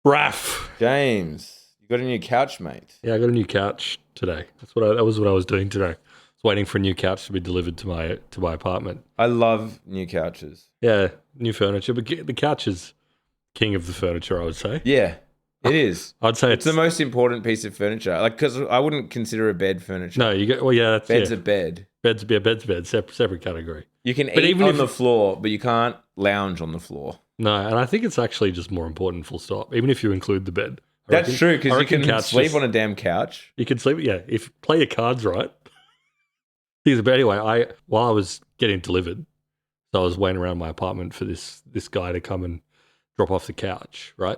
Raph. James, you got a new couch, mate. Yeah, I got a new couch today. That was what I was doing today. I was waiting for a new couch to be delivered to my apartment. I love new couches. Yeah, new furniture, but the couch is king of the furniture, I would say. Yeah, it is. I'd say It's the most important piece of furniture. Like, because I wouldn't consider a bed furniture. No, you go. Well, yeah, that's Bed's a bed. Bed's bed, separate category. You can eat on the floor, but you can't lounge on the floor. No, and I think it's actually just more important, full stop, even if you include the bed. That's true, because you can sleep on a damn couch. You can sleep, yeah, if play your cards right. But anyway, while I was getting delivered, so I was waiting around my apartment for this guy to come and drop off the couch, right?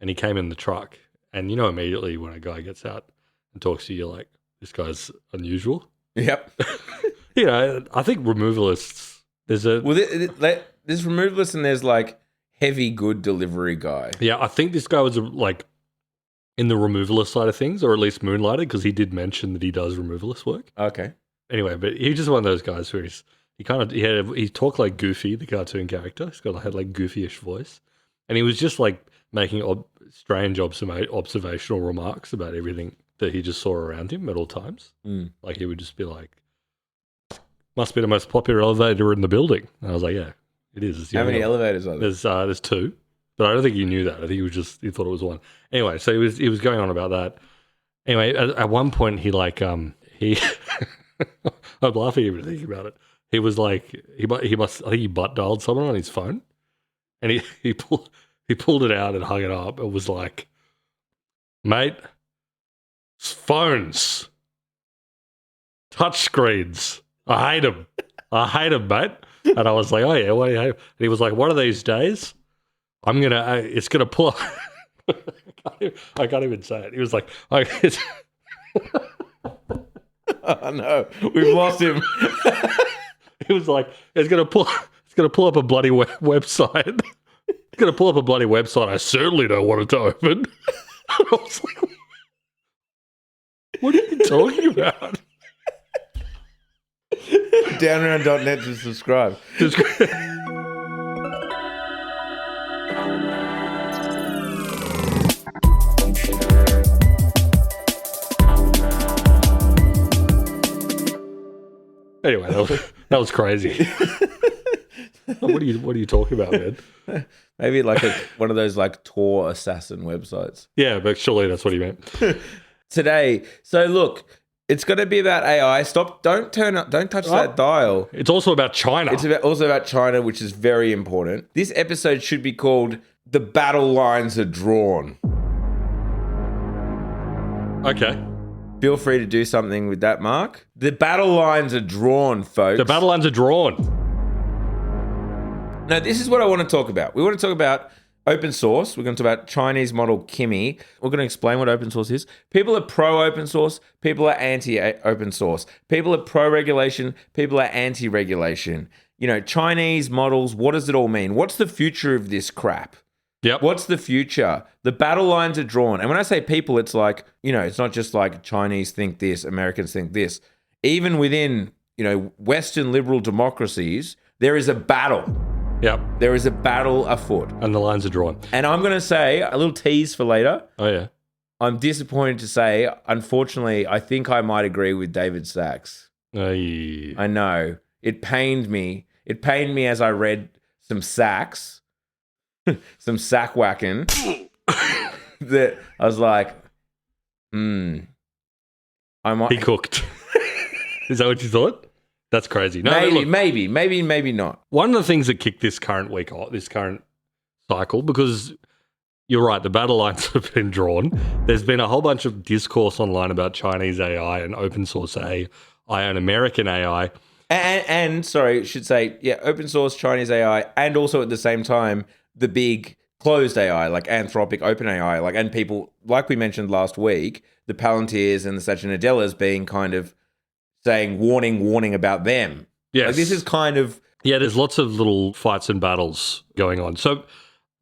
And he came in the truck, and you know immediately when a guy gets out and talks to you, you're like, this guy's unusual. Yep. You know, I think removalists, there's removalists and there's like heavy good delivery guy. Yeah, I think this guy was like in the removalist side of things, or at least moonlighted, because he did mention that he does removalist work. Okay. Anyway, but he's just one of those guys who he talked like Goofy, the cartoon character. Had like Goofy-ish voice, and he was just like making strange observational remarks about everything that he just saw around him at all times. Like he would just be like, "Must be the most popular elevator in the building." And I was like, "Yeah, it is." How many elevators are there? There's two, but I don't think he knew that. I think he thought it was one. Anyway, so he was going on about that. Anyway, at one point he I'm laughing even thinking about it. He was like, I think he butt dialed someone on his phone, and he pulled it out and hung it up. It was like, mate, phones, touch screens, I hate them, mate. And I was like, oh yeah, what do you hate? And he was like, one of these days, it's gonna pull up. I can't even say it. He was like, oh no, we've lost him. He was like, it's gonna pull up a bloody website. It's gonna pull up a bloody website. I certainly don't want it to open. I was like, what are you talking about? Downaround.net to subscribe. Anyway, that was crazy. What are you talking about, man? Maybe like one of those like Tor assassin websites. Yeah, but surely that's what he meant. Today, so look, it's going to be about AI. Don't touch that dial. It's also about China. It's also about China, which is very important. This episode should be called "The Battle Lines Are Drawn." Okay. Feel free to do something with that, Mark. The battle lines are drawn, folks. The battle lines are drawn. Now, this is what I want to talk about. We want to talk about open source. We're going to talk about Chinese model Kimi. We're going to explain what open source is. People are pro-open source. People are anti-open source. People are pro-regulation. People are anti-regulation. You know, Chinese models, what does it all mean? What's the future of this crap? Yep. What's the future? The battle lines are drawn. And when I say people, it's like, you know, it's not just like Chinese think this, Americans think this. Even within, you know, Western liberal democracies, there is a battle. Yep. There is a battle afoot. And the lines are drawn. And I'm going to say, a little tease for later. Oh, yeah. I'm disappointed to say, unfortunately, I think I might agree with David Sachs. Aye. I know. It pained me. It pained me as I read some Sachs. Some sack whacking that I was like, I might. He cooked. Is that what you thought? That's crazy. No, maybe not. One of the things that kicked this current week off, this current cycle, because you're right, the battle lines have been drawn. There's been a whole bunch of discourse online about Chinese AI and open source AI and American AI. And sorry, I should say, yeah, open source Chinese AI, and also at the same time, the big closed AI, like Anthropic, OpenAI, like, and people, like we mentioned last week, the Palantirs and the Satya Nadellas being kind of saying warning about them. Yes. Like, this is kind of... Yeah, there's lots of little fights and battles going on. So,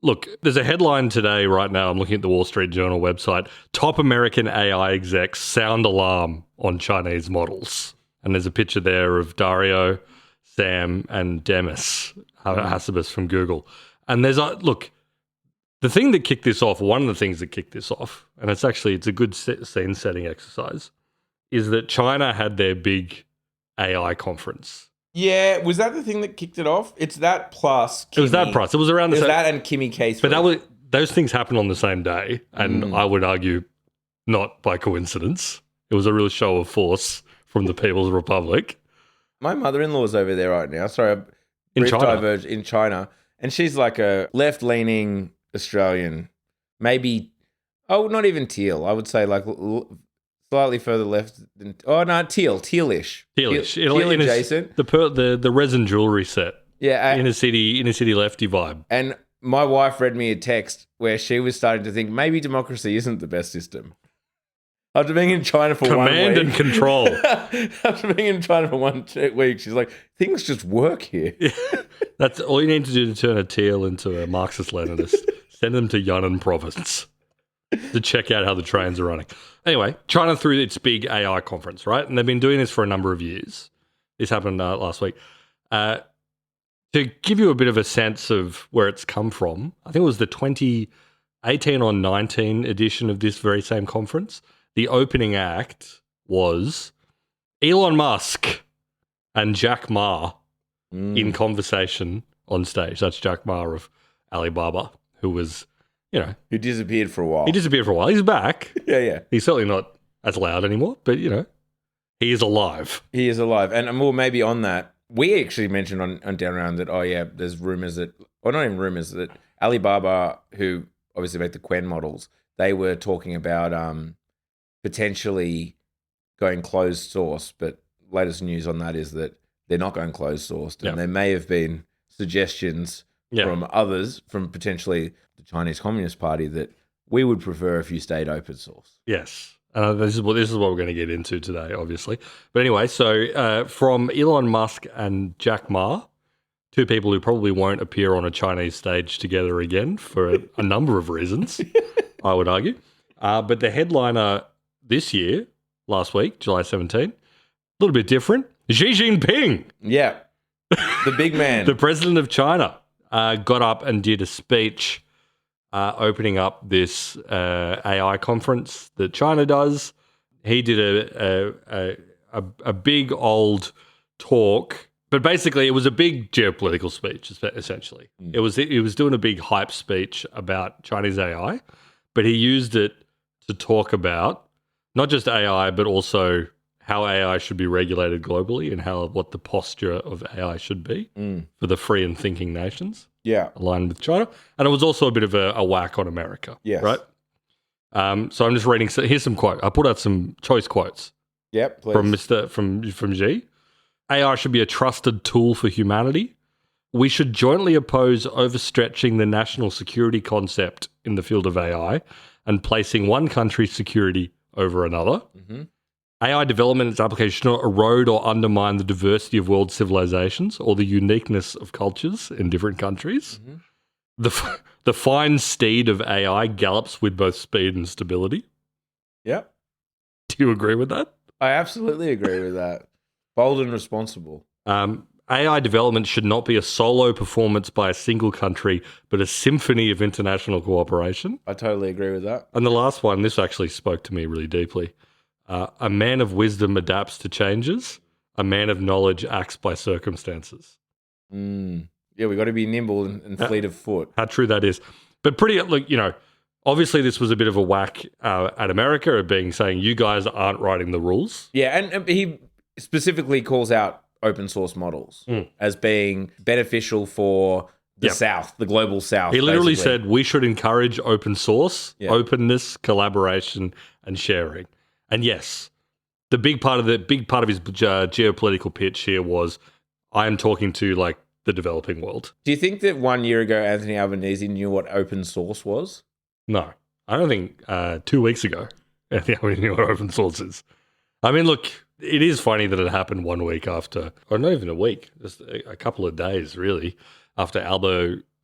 look, there's a headline today right now. I'm looking at the Wall Street Journal website. Top American AI execs sound alarm on Chinese models. And there's a picture there of Dario, Sam, and Demis Hassabis from Google. And there's look, The thing that kicked this off, one of the things that kicked this off, and it's a good scene setting exercise, is that China had their big AI conference. Yeah, was that the thing that kicked it off? It's that plus Kimmy. It was that price. It was around the It was same. that and Kimmy Case. But those things happened on the same day, and I would argue not by coincidence. It was a real show of force from the People's Republic. My mother-in-law's over there right now. Sorry, In China. diverge in China, and she's like a left-leaning Australian, maybe. Oh, not even teal. I would say like slightly further left than. Oh no, tealish. Tealish. Teal adjacent. The resin jewelry set. Yeah, Inner city lefty vibe. and my wife read me a text where she was starting to think maybe democracy isn't the best system. After being in China for 1 week. Command and control. After being in China for 1 week, she's like, things just work here. That's all you need to do to turn a teal into a Marxist-Leninist. Send them to Yunnan province to check out how the trains are running. Anyway, China threw its big AI conference, right? And they've been doing this for a number of years. This happened last week. To give you a bit of a sense of where it's come from, I think it was the 2018 or 19 edition of this very same conference. The opening act was Elon Musk and Jack Ma in conversation on stage. That's Jack Ma of Alibaba, who was, Who disappeared for a while. he disappeared for a while. He's back. Yeah. He's certainly not as loud anymore, but, he is alive. He is alive. And more maybe on that, we actually mentioned on Down Around that, there's rumors that, or not even rumors, that Alibaba, who obviously make the Quen models, they were talking about potentially going closed source, but latest news on that is that they're not going closed sourced, and there may have been suggestions from others, from potentially the Chinese Communist Party, that we would prefer if you stayed open source. Yes. This is what we're going to get into today, obviously. But anyway, so from Elon Musk and Jack Ma, two people who probably won't appear on a Chinese stage together again for a number of reasons, I would argue. But the headliner this year, last week, July 17, a little bit different. Xi Jinping. Yeah. The big man. The president of China got up and did a speech opening up this AI conference that China does. He did a big old talk, but basically it was a big geopolitical speech, essentially. It was doing a big hype speech about Chinese AI, but he used it to talk about not just AI, but also how AI should be regulated globally and what the posture of AI should be for the free and thinking nations. Yeah. Aligned with China. And it was also a bit of a whack on America. Yes. Right? So I'm just reading. So here's some quote. I put out some choice quotes. Yep, please. From Xi. AI should be a trusted tool for humanity. We should jointly oppose overstretching the national security concept in the field of AI and placing one country's security over another. Mm-hmm. AI development and its application should not erode or undermine the diversity of world civilizations or the uniqueness of cultures in different countries. Mm-hmm. The fine steed of AI gallops with both speed and stability. Yep. Do you agree with that? I absolutely agree with that. Bold and responsible. AI development should not be a solo performance by a single country, but a symphony of international cooperation. I totally agree with that. And the last one, this actually spoke to me really deeply. A man of wisdom adapts to changes. A man of knowledge acts by circumstances. Yeah, we got to be nimble and fleet of foot. How true that is. But obviously this was a bit of a whack at America of saying you guys aren't writing the rules. Yeah, and he specifically calls out open source models as being beneficial for the South, the global South. He literally said we should encourage open source, openness, collaboration, and sharing. And yes, the big part of his geopolitical pitch here was, I am talking to the developing world. Do you think that 1 year ago Anthony Albanese knew what open source was? No, I don't think 2 weeks ago Anthony Albanese knew what open source is. I mean, look, it is funny that it happened 1 week after, or not even a week, just a couple of days really, after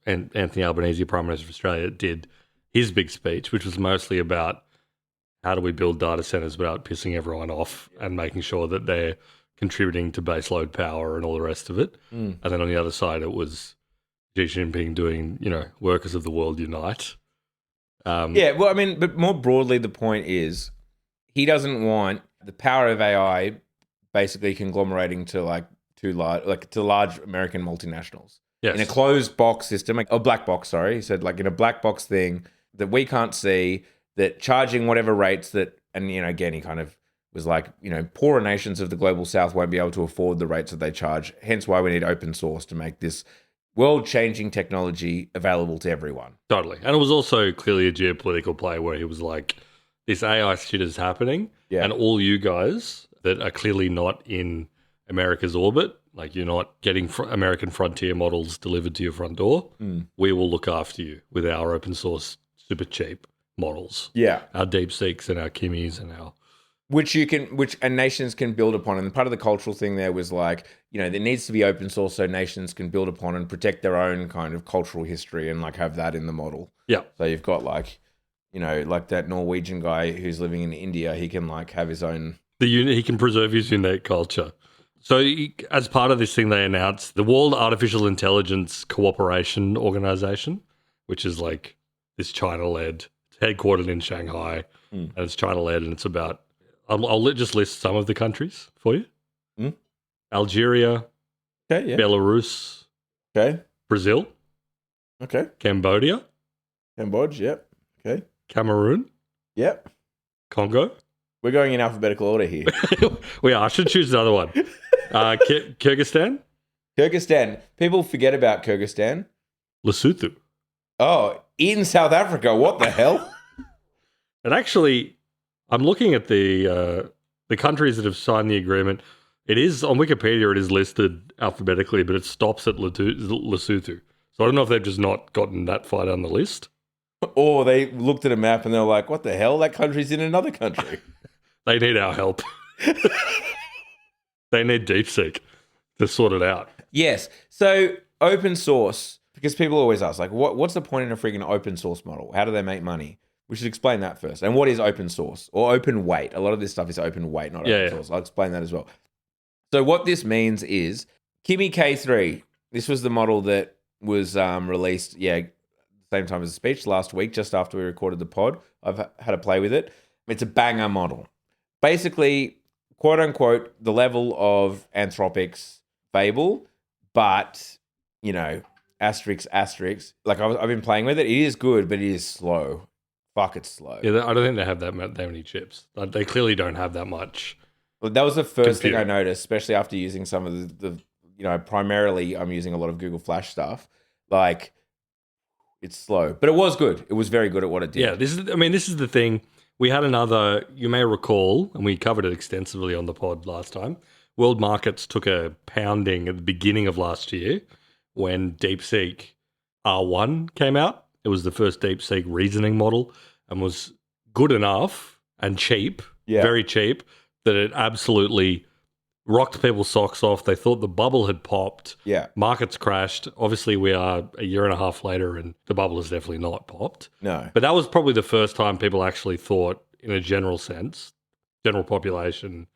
Anthony Albanese, Prime Minister of Australia, did his big speech, which was mostly about how do we build data centers without pissing everyone off and making sure that they're contributing to baseload power and all the rest of it. And then on the other side, it was Xi Jinping doing, workers of the world unite. Yeah, well, I mean, but more broadly, the point is he doesn't want the power of AI basically conglomerating to to large American multinationals Yes. in a closed box system, like a black box. Sorry, he said, like in a black box thing that we can't see, that charging whatever rates that, and again, he kind of was like, poorer nations of the global south won't be able to afford the rates that they charge. Hence why we need open source to make this world-changing technology available to everyone. Totally. And it was also clearly a geopolitical play where he was like, this AI shit is happening, and all you guys that are clearly not in America's orbit, like you're not getting American frontier models delivered to your front door, we will look after you with our open source, super cheap models. Yeah. Our DeepSeeks and our Kimmies and our... Which nations can build upon. And part of the cultural thing there was like, there needs to be open source so nations can build upon and protect their own kind of cultural history and like have that in the model. Yeah. So you've got like, like that Norwegian guy who's living in India, he can like have his own... He can preserve his unique culture. So as part of this thing, they announced the World Artificial Intelligence Cooperation Organization, which is like this China-led, it's headquartered in Shanghai, and it's China-led, and it's about... I'll just list some of the countries for you. Algeria, Belarus, Brazil, Cambodia, yep, Cameroon, yep. Congo. We're going in alphabetical order here. We are. I should choose another one. Kyrgyzstan. People forget about Kyrgyzstan. Lesotho. Oh, in South Africa. What the hell? And actually... I'm looking at the countries that have signed the agreement. It is on Wikipedia. It is listed alphabetically, but it stops at Lesotho. So I don't know if they've just not gotten that far down the list, or they looked at a map and they're like, "What the hell? That country's in another country." They need our help. They need DeepSeek to sort it out. Yes. So open source, because people always ask, like, what's the point in a freaking open source model? How do they make money? We should explain that first. And what is open source or open weight? A lot of this stuff is open weight, not open source. I'll explain that as well. So what this means is Kimi K3. This was the model that was released, same time as the speech last week, just after we recorded the pod. I've had a play with it. It's a banger model. Basically, quote unquote, the level of Anthropic's Fable, but, asterisk. Like I've been playing with it. It is good, but it is slow. Fuck, it's slow. Yeah, I don't think they have that many chips. Like, they clearly don't have that much. Well, that was the first thing I noticed, especially after using some of the primarily I'm using a lot of Google Flash stuff. Like, it's slow, but it was good. It was very good at what it did. Yeah, this is the thing. We had another, you may recall, and we covered it extensively on the pod last time. World markets took a pounding at the beginning of last year when DeepSeek R1 came out. It was the first DeepSeek reasoning model and was good enough and cheap, very cheap, that it absolutely rocked people's socks off. They thought the bubble had popped. Yeah. Markets crashed. Obviously, we are a year and a half later and the bubble has definitely not popped. No. But that was probably the first time people actually thought, in a general sense, general population,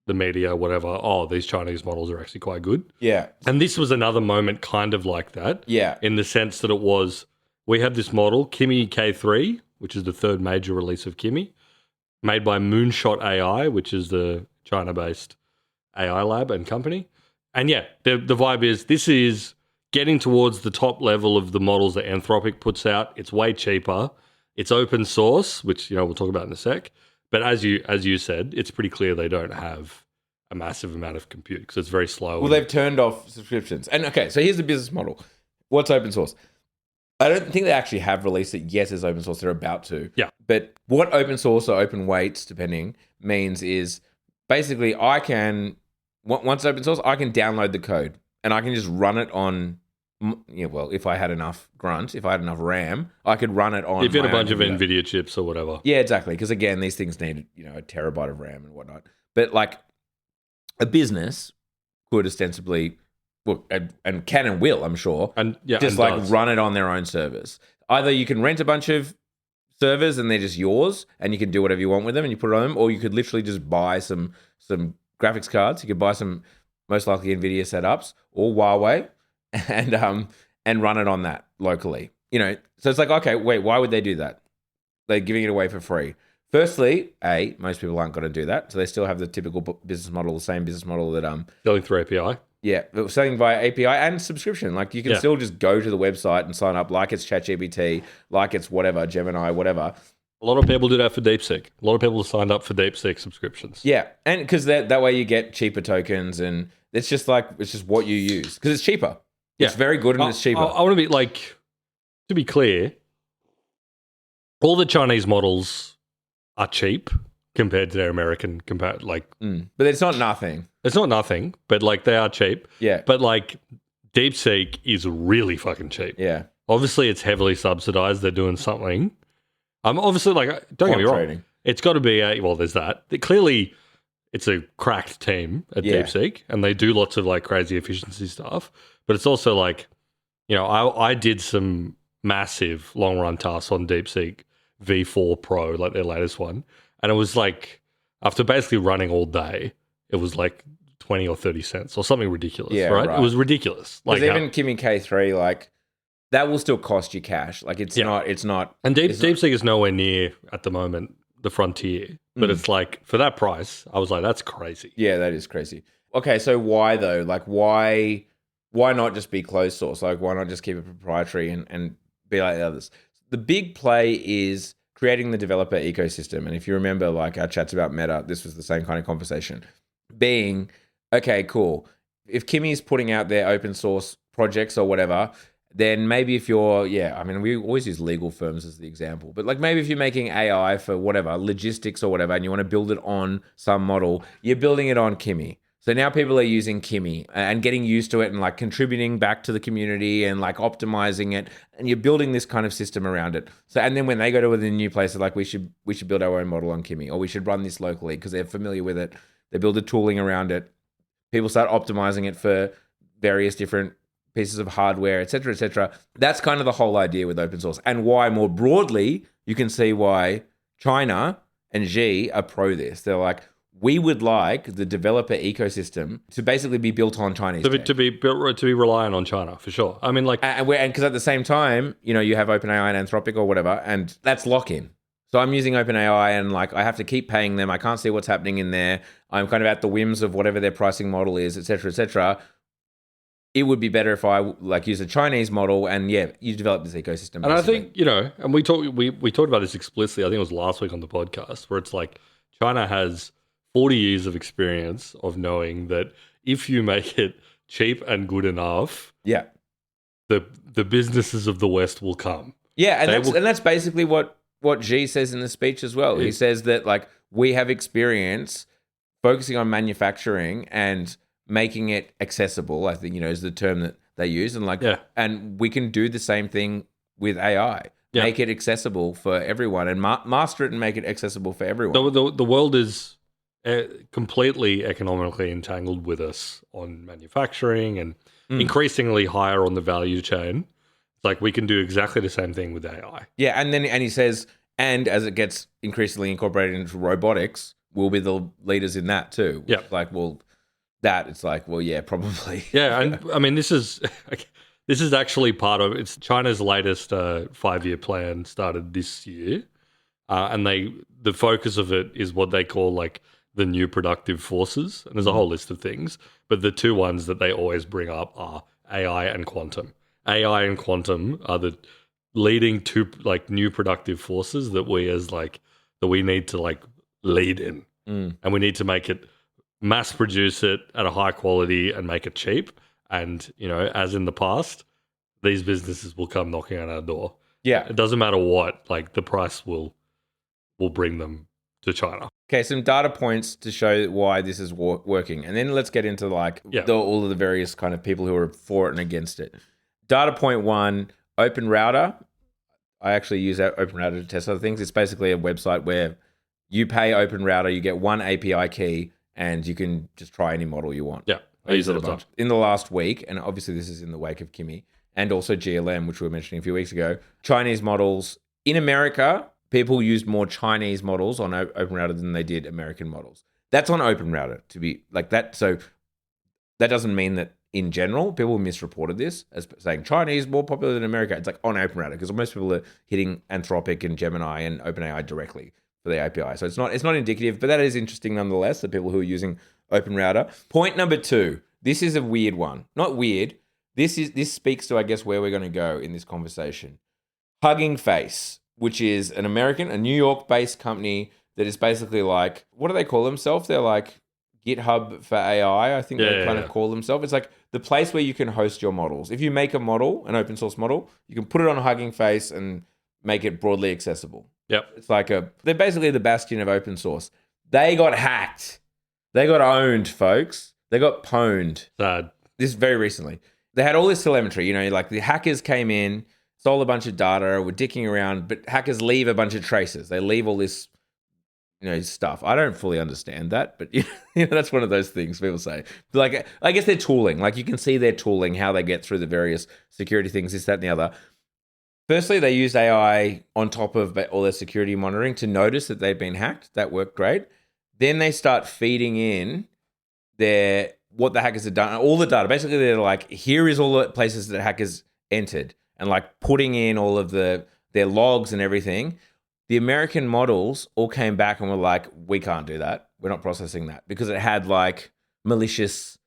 the media, whatever, these Chinese models are actually quite good. Yeah. And this was another moment kind of like that. Yeah. In the sense that it was... We have this model, Kimi K3, which is the third major release of Kimi, made by Moonshot AI, which is the China-based AI lab and company. And yeah, the vibe is this is getting towards the top level of the models that Anthropic puts out. It's way cheaper. It's open source, which we'll talk about in a sec. But as you said, it's pretty clear they don't have a massive amount of compute because it's very slow. Well, they've turned off subscriptions. And okay, so here's the business model. What's open source? I don't think they actually have released it yet as open source. They're about to. Yeah. But what open source or open weights, depending, means is basically I can, once open source, I can download the code and I can just run it on, if I had enough grunt, if I had enough RAM, I could run it on. If you had a bunch of NVIDIA chips or whatever. Yeah, exactly. Because again, these things need, a terabyte of RAM and whatnot. But like a business could ostensibly... and can and will, I'm sure, run it on their own servers. Either you can rent a bunch of servers and they're just yours and you can do whatever you want with them and you put it on them, or you could literally just buy some graphics cards. You could buy some, most likely NVIDIA setups or Huawei and run it on that locally. So it's like, okay, wait, why would they do that? they're giving it away for free. Firstly, most people aren't going to do that. So they still have the typical business model, the same business model that Selling through API. Yeah, selling via API and subscription. Like you can still just go to the website and sign up like it's ChatGPT, like it's whatever, Gemini, whatever. A lot of people do that for DeepSeek. A lot of people signed up for DeepSeek subscriptions. Yeah, and because that way you get cheaper tokens, and it's just what you use because it's cheaper. Yeah. It's very good and it's cheaper. I want to be to be clear, all the Chinese models are cheap compared to their American But it's not nothing. It's not nothing, but they are cheap. Yeah. But DeepSeek is really fucking cheap. Yeah. Obviously, it's heavily subsidized. They're doing something. Obviously, don't get me wrong. Trading. It's got to be there's that. Clearly, it's a cracked team at DeepSeek, and they do lots of crazy efficiency stuff. But it's also I did some massive long run tasks on DeepSeek V4 Pro, their latest one, and it was after basically running all day, it was 20 or 30 cents or something ridiculous. Yeah, right? It was ridiculous. Because even Kimi K3, that will still cost you cash. It's not. And DeepSeek is nowhere near at the moment the frontier, but it's for that price, I was that's crazy. Yeah, that is crazy. Okay, so why though? Why not just be closed source? Why not just keep it proprietary and be like the others? The big play is creating the developer ecosystem. And if you remember, our chats about Meta, this was the same kind of conversation. Being, okay, cool. If Kimi's putting out their open source projects or whatever, then maybe if you're, we always use legal firms as the example, but maybe if you're making AI for whatever, logistics or whatever, and you want to build it on some model, you're building it on Kimi. So now people are using Kimi and getting used to it and contributing back to the community and optimizing it, and you're building this kind of system around it. So and then when they go to a new place, they're we should build our own model on Kimi, or we should run this locally because they're familiar with it. They build the tooling around it. People start optimizing it for various different pieces of hardware, et cetera, et cetera. That's kind of the whole idea with open source, and why more broadly you can see why China and Xi are pro this. They're we would like the developer ecosystem to basically be built on Chinese tech. to be reliant on China for sure. I mean, and because at the same time, you have OpenAI and Anthropic or whatever, and that's lock-in. So I'm using OpenAI, and I have to keep paying them. I can't see what's happening in there. I'm kind of at the whims of whatever their pricing model is, et cetera, et cetera. It would be better if I use a Chinese model, and you develop this ecosystem. And basically. I think and we talked about this explicitly. I think it was last week on the podcast, where it's China has 40 years of experience of knowing that if you make it cheap and good enough, the businesses of the West will come. Yeah, and that's basically what Xi says in the speech as well. He says that we have experience focusing on manufacturing and making it accessible, I think, is the term that they use. And and we can do the same thing with AI. Yeah. Make it accessible for everyone and master it and make it accessible for everyone. The world is completely economically entangled with us on manufacturing and increasingly higher on the value chain. It's we can do exactly the same thing with AI. Yeah, and he says, and as it gets increasingly incorporated into robotics, we'll be the leaders in that too. Yeah. Probably. Yeah, and I mean, this is actually part of it's China's latest 5-year plan started this year, and the focus of it is what they call the new productive forces, and there's a whole list of things, but the two ones that they always bring up are AI and quantum. AI and quantum are the leading two new productive forces that we need to lead in, and we need to make it, mass produce it at a high quality and make it cheap. And as in the past, these businesses will come knocking on our door. Yeah, it doesn't matter what, the price will bring them to China. Okay, some data points to show why this is working, and then let's get into all of the various kind of people who are for it and against it. Data point 1, Open Router. I actually use Open Router to test other things. It's basically a website where you pay Open Router, you get one API key, and you can just try any model you want. Yeah, I use it a bunch. In the last week, and obviously this is in the wake of Kimi, and also GLM, which we were mentioning a few weeks ago, Chinese models. In America, people used more Chinese models on Open Router than they did American models. That's on Open Router to be that. So that doesn't mean that in general. People misreported this as saying Chinese more popular than America. It's like on OpenRouter because most people are hitting Anthropic and Gemini and OpenAI directly for the API. So it's not indicative, but that is interesting nonetheless, the people who are using OpenRouter. Point number 2. This is a weird one. Not weird. This speaks to, I guess, where we're going to go in this conversation. Hugging Face, which is a New York-based company that is basically like, what do they call themselves? They're like GitHub for AI, I think they kind of call themselves. It's like the place where you can host your models. If you make a model, an open source model, you can put it on Hugging Face and make it broadly accessible. Yep. It's like they're basically the bastion of open source. They got hacked. They got owned, folks. They got pwned. Sad. This very recently. They had all this telemetry, like the hackers came in, stole a bunch of data, were dicking around, but hackers leave a bunch of traces. They leave all this, stuff. I don't fully understand that, but that's one of those things people say. Like, I guess they're tooling. Like, you can see their tooling, how they get through the various security things, this, that, and the other. Firstly, they used AI on top of all their security monitoring to notice that they'd been hacked. That worked great. Then they start feeding in what the hackers had done, all the data. Basically, they're like, here is all the places that hackers entered, and like putting in all of their logs and everything. The American models all came back and were like, we can't do that. We're not processing that because it had like malicious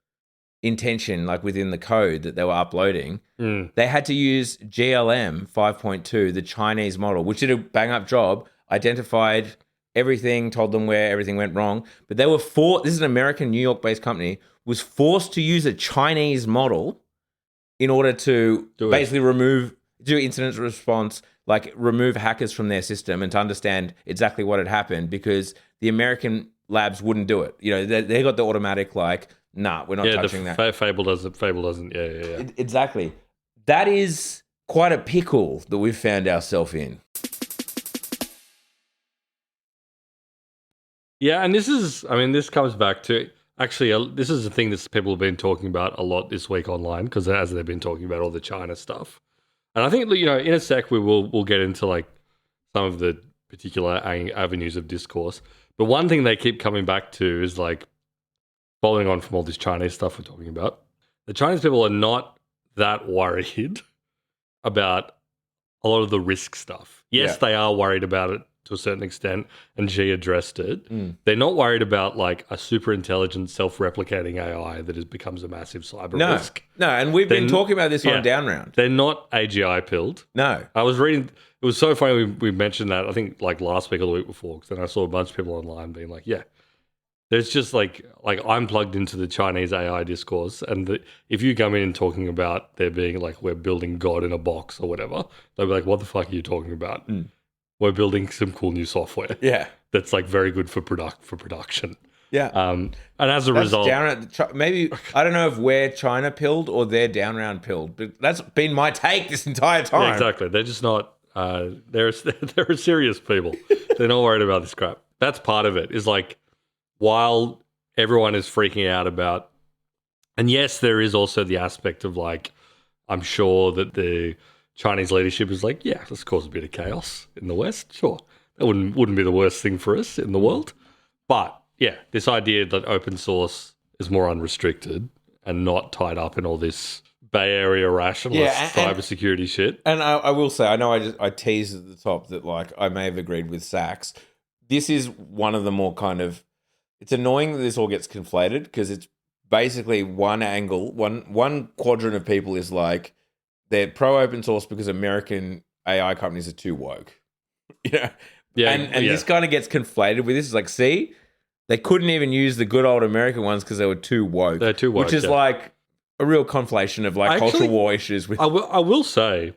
intention like within the code that they were uploading. They had to use GLM 5.2, the Chinese model, which did a bang up job, identified everything, told them where everything went wrong. But they were this is an American New York based company, was forced to use a Chinese model in order to basically do incident response, like remove hackers from their system and to understand exactly what had happened because the American labs wouldn't do it. They got the automatic like, nah, we're not touching that. Fable doesn't. Yeah. Exactly. That is quite a pickle that we've found ourselves in. Yeah, and this comes back to, actually, this is a thing that people have been talking about a lot this week online because as they've been talking about all the China stuff. And I think, in a sec we'll get into like some of the particular avenues of discourse. But one thing they keep coming back to is like, following on from all this Chinese stuff we're talking about, the Chinese people are not that worried about a lot of the risk stuff. Yes, they are worried about it to a certain extent, and Xi addressed it. They're not worried about like a super intelligent, self-replicating AI that becomes a massive cyber risk. No, and we've been talking about this on Down Round. They're not AGI pilled. No. I was reading, it was so funny we mentioned that, I think like last week or the week before, because then I saw a bunch of people online being like, there's just like I'm plugged into the Chinese AI discourse, and if you come in and talking about there being like we're building God in a box or whatever, they'll be like, what the fuck are you talking about? We're building some cool new software. Yeah. That's like very good for production. Yeah. And as a result, maybe I don't know if we're China pilled or they're Down Round pilled, but that's been my take this entire time. Yeah, exactly. They're just not. They're serious people. They're not worried about this crap. That's part of it. Is like, while everyone is freaking out about, and yes, there is also the aspect of like, I'm sure that the Chinese leadership is like, yeah, let's cause a bit of chaos in the West. Sure, that wouldn't be the worst thing for us in the world. But yeah, this idea that open source is more unrestricted and not tied up in all this Bay Area rationalist cybersecurity shit. And I will say, I know I teased at the top that like I may have agreed with Sachs. This is one of the more kind of, it's annoying that this all gets conflated because it's basically one angle, one quadrant of people is like, they're pro open source because American AI companies are too woke. And this kind of gets conflated with this. It's like, see, they couldn't even use the good old American ones because they were too woke. They're too woke, which is like a real conflation of like cultural war issues. With I will say,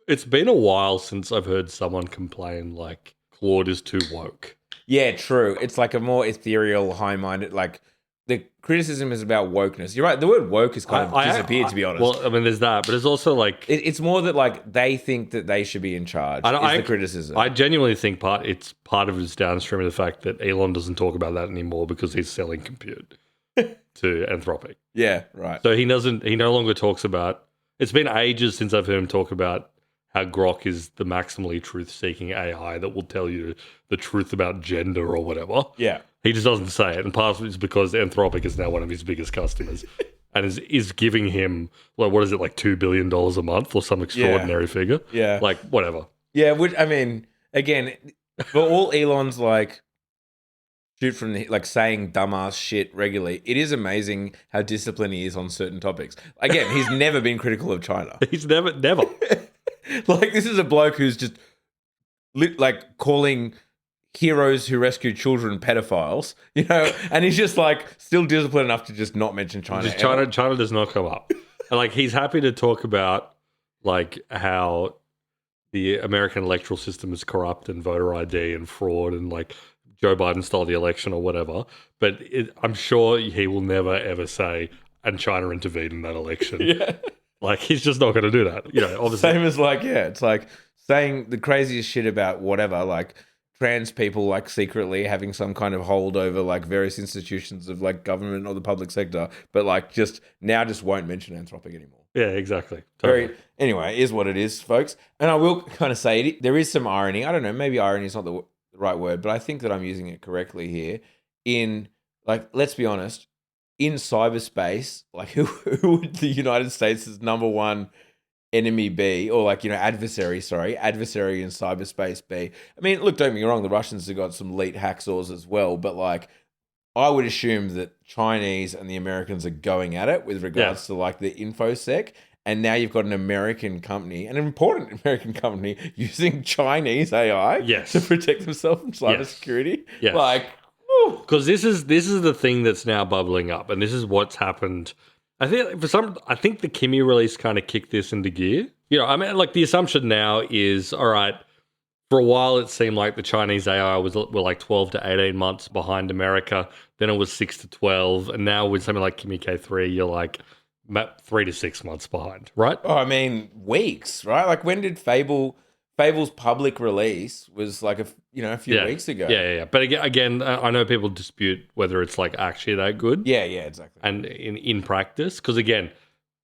it's been a while since I've heard someone complain like Claude is too woke. Yeah, true. It's like a more ethereal, high-minded, like the criticism is about wokeness. You're right. The word woke has kind of disappeared, to be honest. Well, I mean, there's that, but it's also like it's more that like they think that they should be in charge. The criticism. I genuinely think part of it's downstream of the fact that Elon doesn't talk about that anymore because he's selling compute to Anthropic. Yeah, right. So he no longer talks about. It's been ages since I've heard him talk about how Grok is the maximally truth-seeking AI that will tell you the truth about gender or whatever. Yeah. He just doesn't say it. And part of it is because Anthropic is now one of his biggest customers. and is giving him, like, what is it, like $2 billion a month or some extraordinary figure? Yeah. Like, whatever. Yeah, which, I mean, again, for all Elon's, like, shoot from the, like, saying dumbass shit regularly, it is amazing how disciplined he is on certain topics. Again, he's never been critical of China. He's never. Like, this is a bloke who's just, like, calling heroes who rescue children pedophiles, you know, and he's just, like, still disciplined enough to just not mention China. Just China does not come up. And, like, he's happy to talk about, like, how the American electoral system is corrupt and voter ID and fraud and, like, Joe Biden stole the election or whatever. But I'm sure he will never, ever say, and China intervened in that election. Yeah. Like, he's just not going to do that. You know, obviously. Same as, like, yeah, it's like saying the craziest shit about whatever, like trans people, like, secretly having some kind of hold over, like, various institutions of, like, government or the public sector, but, like, just won't mention Anthropic anymore. Yeah, exactly. Totally. Anyway, is what it is, folks. And I will kind of say there is some irony. I don't know, maybe irony is not the right word, but I think that I'm using it correctly here. In, like, let's be honest, in cyberspace, like, who would the United States' number one enemy be, or, like, you know, adversary in cyberspace be? I mean, look, don't get me wrong, the Russians have got some elite hacksaws as well, but, like, I would assume that Chinese and the Americans are going at it with regards to, like, the InfoSec. And now you've got an American company, an important American company, using Chinese AI to protect themselves from cybersecurity. Yes. Like, because this is the thing that's now bubbling up, and this is what's happened. I think the Kimi release kind of kicked this into gear. You know, I mean, like, the assumption now is, all right, for a while it seemed like the Chinese AI were like 12 to 18 months behind America. Then it was 6 to 12, and now with something like Kimi K3, you're like 3 to 6 months behind, right? Oh, I mean, weeks, right? Like, when did Fable's public release was like a few weeks ago. Yeah. But again, I know people dispute whether it's, like, actually that good. Yeah, exactly. And in practice, because again,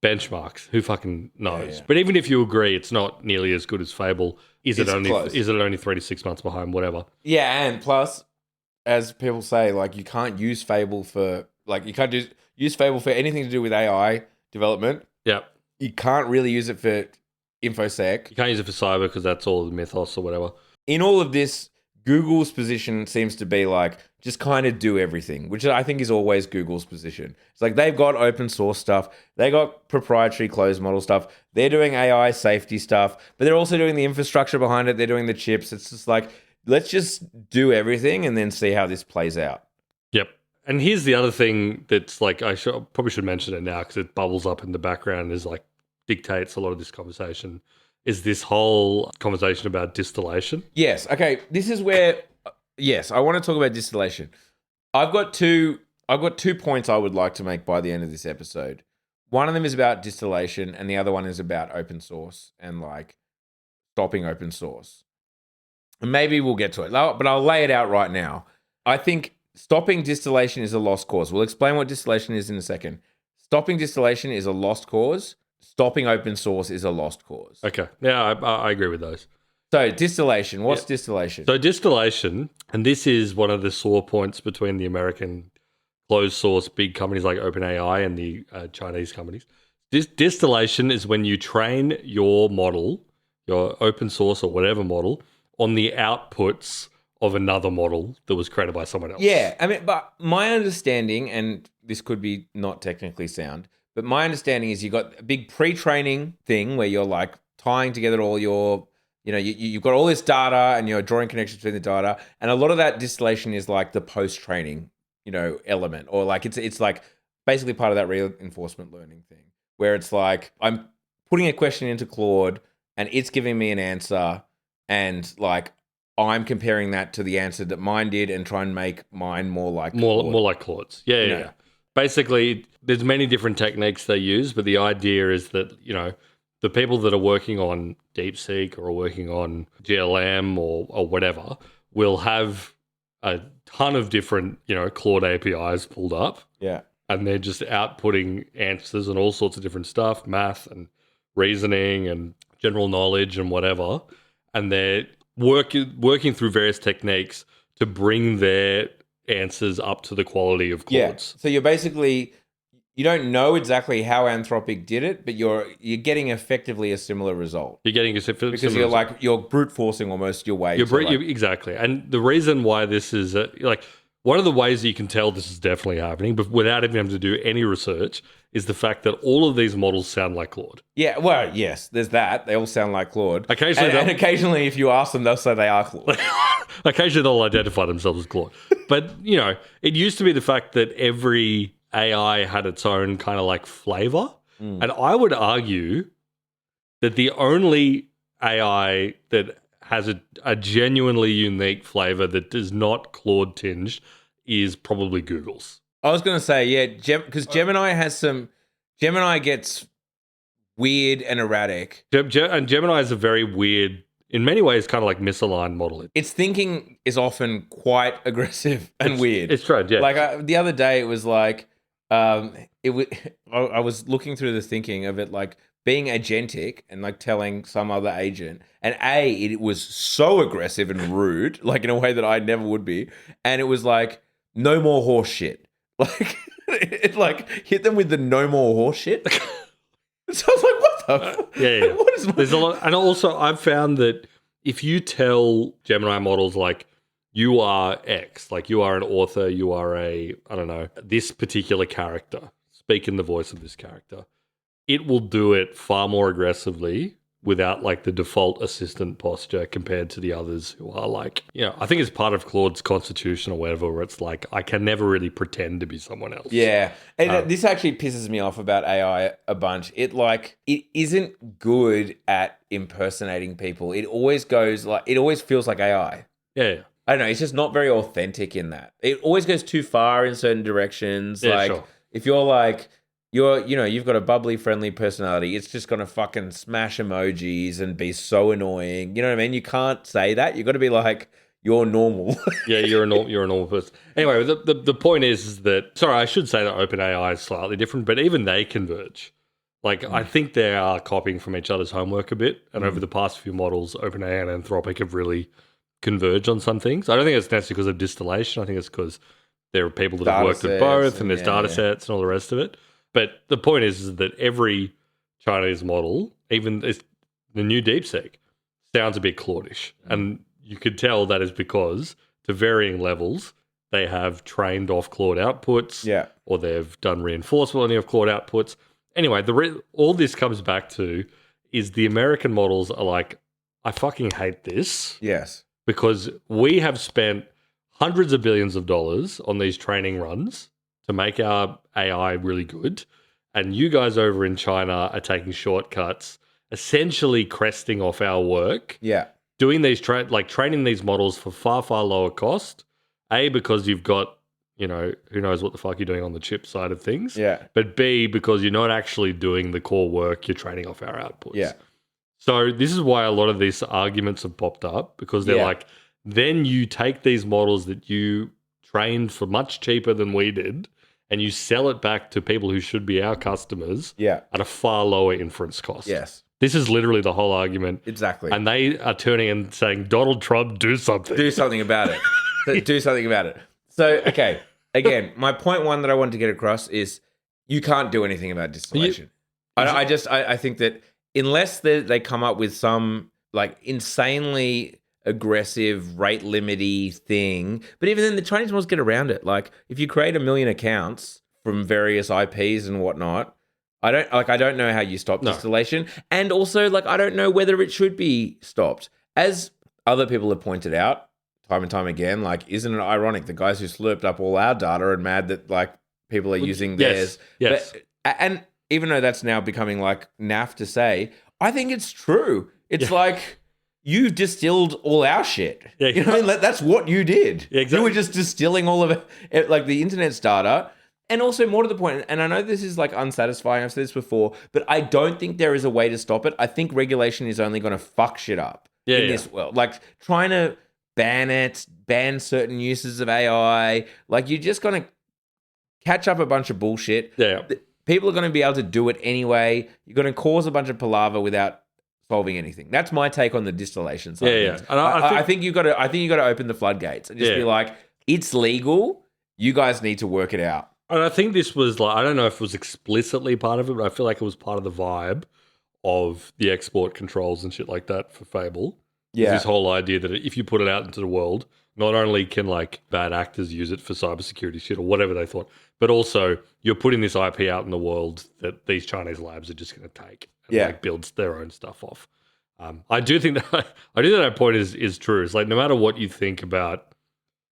benchmarks, who fucking knows? Yeah. But even if you agree it's not nearly as good as Fable, is it only close. 3 to 6 months behind? Whatever. Yeah, and plus, as people say, like, you can't use Fable for, like, you can't use Fable for anything to do with AI development. Yeah. You can't really use it for InfoSec. You can't use it for cyber because that's all the mythos or whatever. In all of this, Google's position seems to be, like, just kind of do everything, which I think is always Google's position. It's like they've got open source stuff, they got proprietary closed model stuff, they're doing AI safety stuff, but they're also doing the infrastructure behind it, they're doing the chips. It's just like, let's just do everything and then see how this plays out. Yep. And here's the other thing that's, like, I probably should mention it now because it bubbles up in the background, is, like, dictates a lot of this conversation, is this whole conversation about distillation. Yes. Okay. This is where, yes, I want to talk about distillation. I've got two points I would like to make by the end of this episode. One of them is about distillation and the other one is about open source and, like, stopping open source. And maybe we'll get to it, but I'll lay it out right now. I think stopping distillation is a lost cause. We'll explain what distillation is in a second. Stopping distillation is a lost cause. Stopping open source is a lost cause. Okay. Yeah, I agree with those. So distillation, what's distillation? So distillation, and this is one of the sore points between the American closed source big companies like OpenAI and the Chinese companies. Distillation is when you train your model, your open source or whatever model, on the outputs of another model that was created by someone else. Yeah, I mean, but my understanding, and this could be not technically sound, but my understanding is you got a big pre-training thing where you're, like, tying together all your, you know, you've got all this data and you're drawing connections between the data, and a lot of that distillation is, like, the post-training, you know, element, or, like, it's like basically part of that reinforcement learning thing where it's like I'm putting a question into Claude and it's giving me an answer, and, like, I'm comparing that to the answer that mine did and try and make mine more like more like Claude's. Yeah. Basically, there's many different techniques they use, but the idea is that, you know, the people that are working on DeepSeek or working on GLM or whatever will have a ton of different, you know, Claude APIs pulled up. Yeah. And they're just outputting answers and all sorts of different stuff, math and reasoning and general knowledge and whatever. And they're working through various techniques to bring their answers up to the quality of Claude's. Yeah. So you're basically, you don't know exactly how Anthropic did it, but you're getting effectively a similar result. You're getting because you're brute forcing almost your way. Exactly, and the reason why this is one of the ways that you can tell this is definitely happening, but without even having to do any research, is the fact that all of these models sound like Claude. Yeah, well, yes, there's that. They all sound like Claude. Occasionally, if you ask them, they'll say they are Claude. Occasionally, they'll identify themselves as Claude. But, it used to be the fact that every AI had its own kind of like flavor. And I would argue that the only AI that has a genuinely unique flavor that is not Claude tinged is probably Google's. I was going to say, yeah, because Gemini gets weird and erratic. And Gemini is a very weird, in many ways, kind of like misaligned model. Its thinking is often quite aggressive and weird. It's strange, yeah. Like the other day, it was like, I was looking through the thinking of it, like being agentic and like telling some other agent, and it was so aggressive and rude, like in a way that I never would be, and it was like no more horse shit. Like it like hit them with the no more horse shit. So I was like, what the fuck? Yeah. What is There's a lot, and also I've found that if you tell Gemini models like you are X, like you are an author, you are this particular character, speak in the voice of this character, it will do it far more aggressively without like the default assistant posture compared to the others who are like, I think it's part of Claude's constitution or whatever, where it's like, I can never really pretend to be someone else. Yeah. And this actually pisses me off about AI a bunch. It isn't good at impersonating people. It always feels like AI. Yeah. I don't know. It's just not very authentic in that. It always goes too far in certain directions. Yeah, like sure. if you're like, you've got a bubbly, friendly personality, it's just going to fucking smash emojis and be so annoying. You know what I mean? You can't say that. You've got to be like, you're normal. Yeah, you're a normal person. Anyway, the point is that, sorry, I should say that OpenAI is slightly different, but even they converge. Like, I think they are copying from each other's homework a bit, and over the past few models, OpenAI and Anthropic have really converged on some things. I don't think it's necessarily because of distillation. I think it's because there are people that have worked with both, and there's data sets and all the rest of it. But the point is that every Chinese model, even the new DeepSeek, sounds a bit Claudish. And you could tell that is because, to varying levels, they have trained off Claude outputs, or they've done reinforcement learning of Claude outputs. Anyway, all this comes back to is the American models are like, I fucking hate this. Yes. Because we have spent hundreds of billions of dollars on these training runs to make our AI really good. And you guys over in China are taking shortcuts, essentially cresting off our work. Yeah. Doing these, training these models for far, far lower cost. A, because you've got, who knows what the fuck you're doing on the chip side of things. Yeah. But B, because you're not actually doing the core work, you're training off our outputs. Yeah. So this is why a lot of these arguments have popped up, because they're like, then you take these models that you trained for much cheaper than we did, and you sell it back to people who should be our customers at a far lower inference cost. Yes. This is literally the whole argument. Exactly. And they are turning and saying, Donald Trump, do something. Do something about it. Do something about it. So, okay, again, my point one that I wanted to get across is you can't do anything about distillation. I think that unless they come up with some like insanely aggressive rate limity thing, but even then the Chinese models get around it. Like if you create 1 million accounts from various IPs and whatnot, I don't know how you stop distillation. And also like I don't know whether it should be stopped. As other people have pointed out time and time again, like isn't it ironic the guys who slurped up all our data are mad that like people are using theirs? Yes. And even though that's now becoming like naff to say, I think it's true. It's like you distilled all our shit. Yeah, you know, that's what you did. Yeah, exactly. You were just distilling all of it, like the internet's data. And also more to the point, and I know this is like unsatisfying, I've said this before, but I don't think there is a way to stop it. I think regulation is only going to fuck shit up in this world. Like trying to ban certain uses of AI, like you're just going to catch up a bunch of bullshit. Yeah. People are going to be able to do it anyway. You're going to cause a bunch of palaver without solving anything. That's my take on the distillation side. Yeah. And I think you got to open the floodgates and just be like, it's legal. You guys need to work it out. And I think this was like, I don't know if it was explicitly part of it, but I feel like it was part of the vibe of the export controls and shit like that for Fable. Yeah. This whole idea that if you put it out into the world, not only can like bad actors use it for cybersecurity shit or whatever they thought, but also you're putting this IP out in the world that these Chinese labs are just going to take and like build their own stuff off. I do think that point is true. It's like no matter what you think about,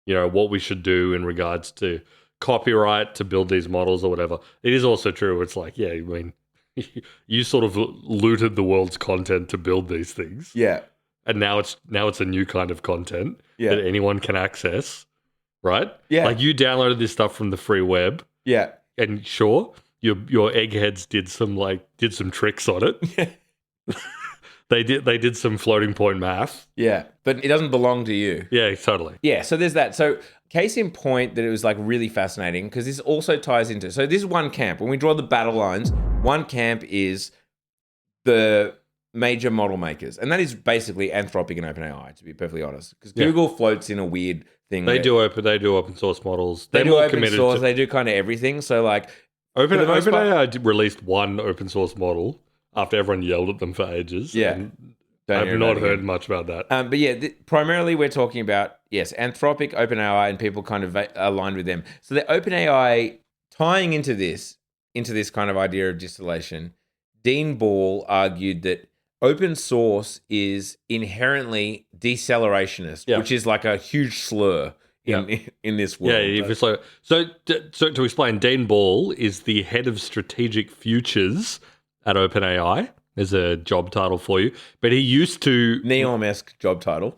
what we should do in regards to copyright to build these models or whatever, it is also true. It's like, yeah, I mean, you sort of looted the world's content to build these things. Yeah. And now it's a new kind of content that anyone can access, right? Yeah. Like you downloaded this stuff from the free web. Yeah. And sure, your eggheads did some tricks on it. They did some floating point math. Yeah. But it doesn't belong to you. Yeah, totally. Yeah, so there's that. So case in point that it was like really fascinating because this also ties into, so this is one camp. When we draw the battle lines, one camp is the major model makers. And that is basically Anthropic and OpenAI, to be perfectly honest. Because Google floats in a weird thing. They do open source models. They do open source. They do kind of everything. So like OpenAI released one open source model after everyone yelled at them for ages. Yeah. I've not heard much about that. But yeah, primarily we're talking about, yes, Anthropic, OpenAI, and people kind of aligned with them. So the OpenAI tying into this kind of idea of distillation, Dean Ball argued that open source is inherently decelerationist, which is like a huge slur in this world. Yeah, if it's like, so to explain, Dean Ball is the head of strategic futures at OpenAI. There's a job title for you. But he used to... Neom-esque job title.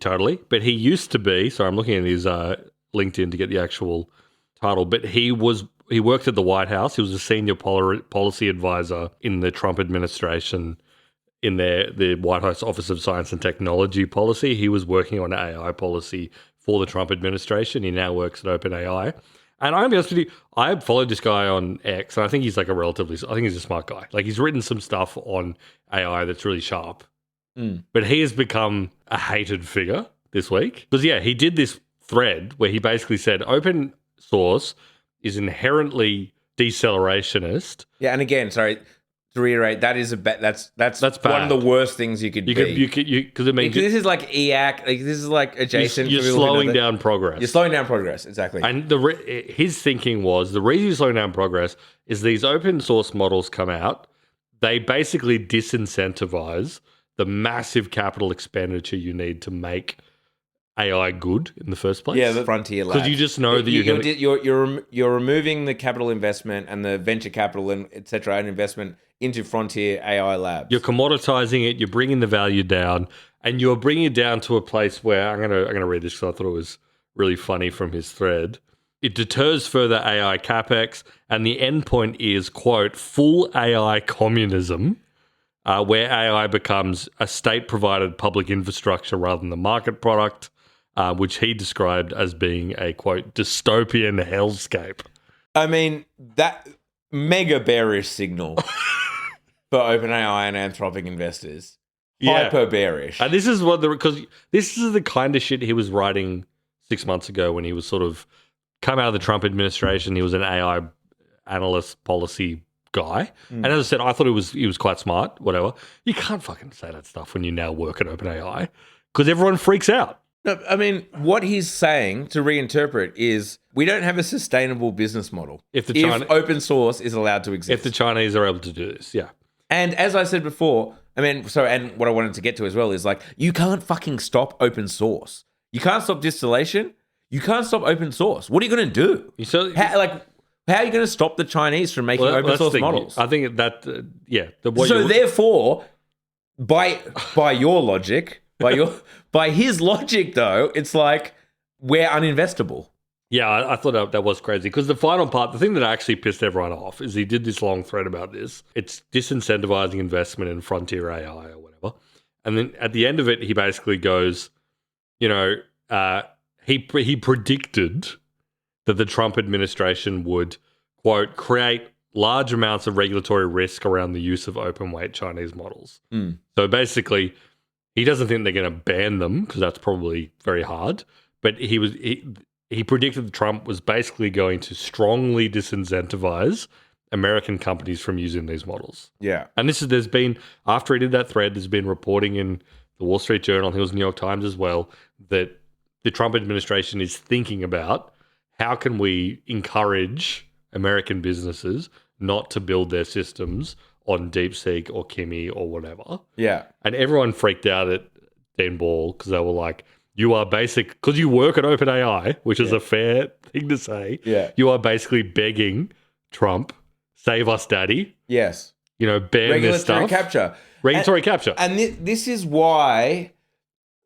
Totally. But he used to be... Sorry, I'm looking at his LinkedIn to get the actual title. But he worked at the White House. He was a senior policy advisor in the Trump administration in the White House Office of Science and Technology policy. He was working on AI policy for the Trump administration. He now works at OpenAI. And I'm honest with you, I followed this guy on X, and I think he's like I think he's a smart guy. Like he's written some stuff on AI that's really sharp. But he has become a hated figure this week. Because he did this thread where he basically said open source is inherently decelerationist. Yeah, and again, sorry to reiterate, that is that's bad. One of the worst things you could be. Because this is like EAC, like this is like adjacent. You're slowing down progress. You're slowing down progress, exactly. And his thinking was the reason you're slowing down progress is these open source models come out, they basically disincentivize the massive capital expenditure you need to make AI good in the first place. Yeah, the frontier labs. Because you just know that you're removing the capital investment and the venture capital and et cetera, and investment into frontier AI labs. You're commoditizing it. You're bringing the value down, and you're bringing it down to a place where I'm gonna read this because I thought it was really funny from his thread. It deters further AI capex, and the endpoint is, quote, full AI communism, where AI becomes a state-provided public infrastructure rather than the market product. Which he described as being a, quote, dystopian hellscape. I mean, that mega bearish signal for OpenAI and Anthropic investors. Hyper bearish. And this is because this is the kind of shit he was writing 6 months ago when he was sort of come out of the Trump administration. He was an AI analyst policy guy. And as I said, I thought he was quite smart, whatever. You can't fucking say that stuff when you now work at OpenAI because everyone freaks out. No, I mean, what he's saying, to reinterpret, is we don't have a sustainable business model if open source is allowed to exist. If the Chinese are able to do this, yeah. And as I said before, and what I wanted to get to as well is like, you can't fucking stop open source. You can't stop distillation. You can't stop open source. What are you going to do? How are you going to stop the Chinese from making open source models? I think that, therefore, by your logic... By his logic, though, it's like we're uninvestable. Yeah, I thought that was crazy because the final part, the thing that actually pissed everyone off is he did this long thread about this. It's disincentivizing investment in frontier AI or whatever. And then at the end of it, he basically goes, he predicted that the Trump administration would, quote, create large amounts of regulatory risk around the use of open weight Chinese models. So basically... he doesn't think they're going to ban them because that's probably very hard. But he predicted that Trump was basically going to strongly disincentivize American companies from using these models. Yeah. And after he did that thread, there's been reporting in the Wall Street Journal, I think it was New York Times as well, that the Trump administration is thinking about how can we encourage American businesses not to build their systems on DeepSeek or Kimi or whatever. Yeah. And everyone freaked out at Dan Ball because they were like, you are because you work at OpenAI, which is a fair thing to say. Yeah. You are basically begging Trump, save us, daddy. Yes. Ban this stuff. Regulatory capture. And this is why.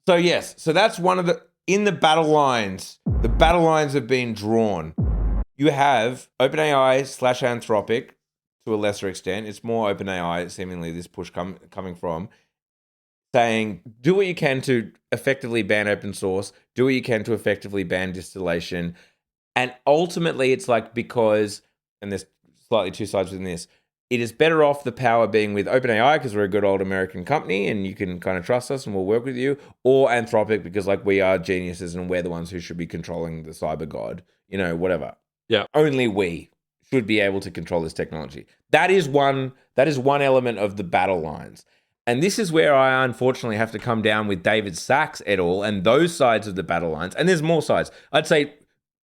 So, yes. So, that's one of in the battle lines have been drawn. You have OpenAI / Anthropic to a lesser extent. It's more OpenAI, seemingly, this push coming from, saying, do what you can to effectively ban open source, do what you can to effectively ban distillation. And ultimately, it's like because, and there's slightly two sides within this, it is better off the power being with OpenAI because we're a good old American company and you can kind of trust us and we'll work with you, or Anthropic because like we are geniuses and we're the ones who should be controlling the cyber god, whatever. Yeah. Only we should be able to control this technology. That is one element of the battle lines. And this is where I unfortunately have to come down with David Sachs et al. And those sides of the battle lines. And there's more sides. I'd say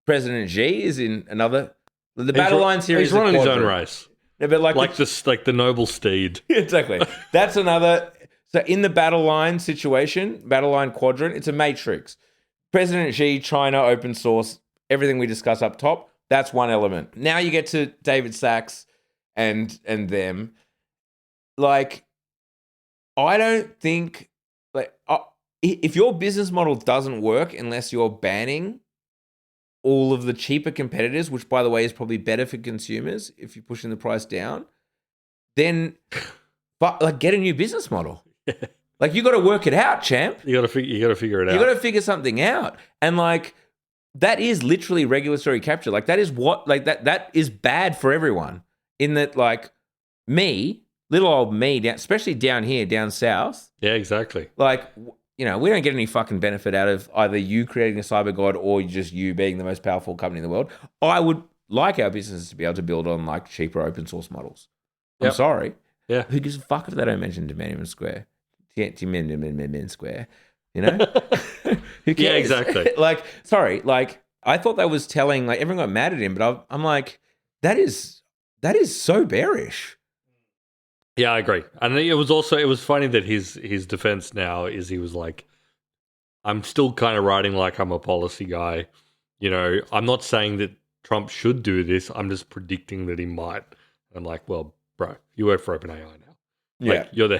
President Xi is in another. The battle lines here is he's running his own race. Yeah, but like the noble steed. Exactly. That's another. So in the battle line situation, battle line quadrant, it's a matrix. President Xi, China, open source, everything we discuss up top. That's one element. Now you get to David Sachs and them. Like, I don't think if your business model doesn't work unless you're banning all of the cheaper competitors, which by the way is probably better for consumers if you're pushing the price down, then get a new business model. Like, you got to work it out, champ. You got to figure it out. You got to figure something out. And like, that is literally regulatory capture. Like, that is that is bad for everyone. In that, like, little old me, especially down here, down south. Yeah, exactly. Like, we don't get any fucking benefit out of either you creating a cyber god or just you being the most powerful company in the world. I would like our businesses to be able to build on like cheaper open source models. I'm sorry. Yeah. Who gives a fuck if they don't mention Tiananmen Square? Tiananmen Square. Who cares? Yeah, exactly. Like, sorry. Like, I thought that was telling. Like, everyone got mad at him, but I'm like, that is so bearish. Yeah, I agree. And it was funny that his defense now is he was like, I'm still kind of writing like I'm a policy guy. I'm not saying that Trump should do this. I'm just predicting that he might. And I'm like, well, bro, you work for OpenAI now. Like, Yeah.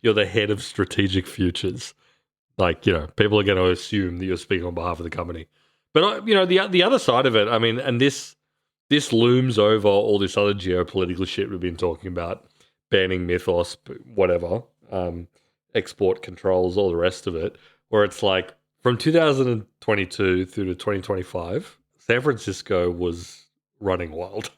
you're the head of strategic futures. Like, people are going to assume that you're speaking on behalf of the company. But, the other side of it, I mean, and this looms over all this other geopolitical shit we've been talking about. Banning Mythos, whatever, export controls, all the rest of it, where it's like from 2022 through to 2025, San Francisco was running wild.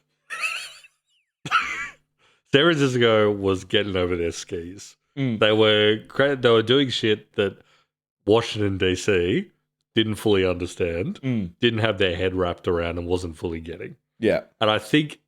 San Francisco was getting over their skis. They were doing shit that Washington, D.C. didn't fully understand, didn't have their head wrapped around and wasn't fully getting. Yeah. And I think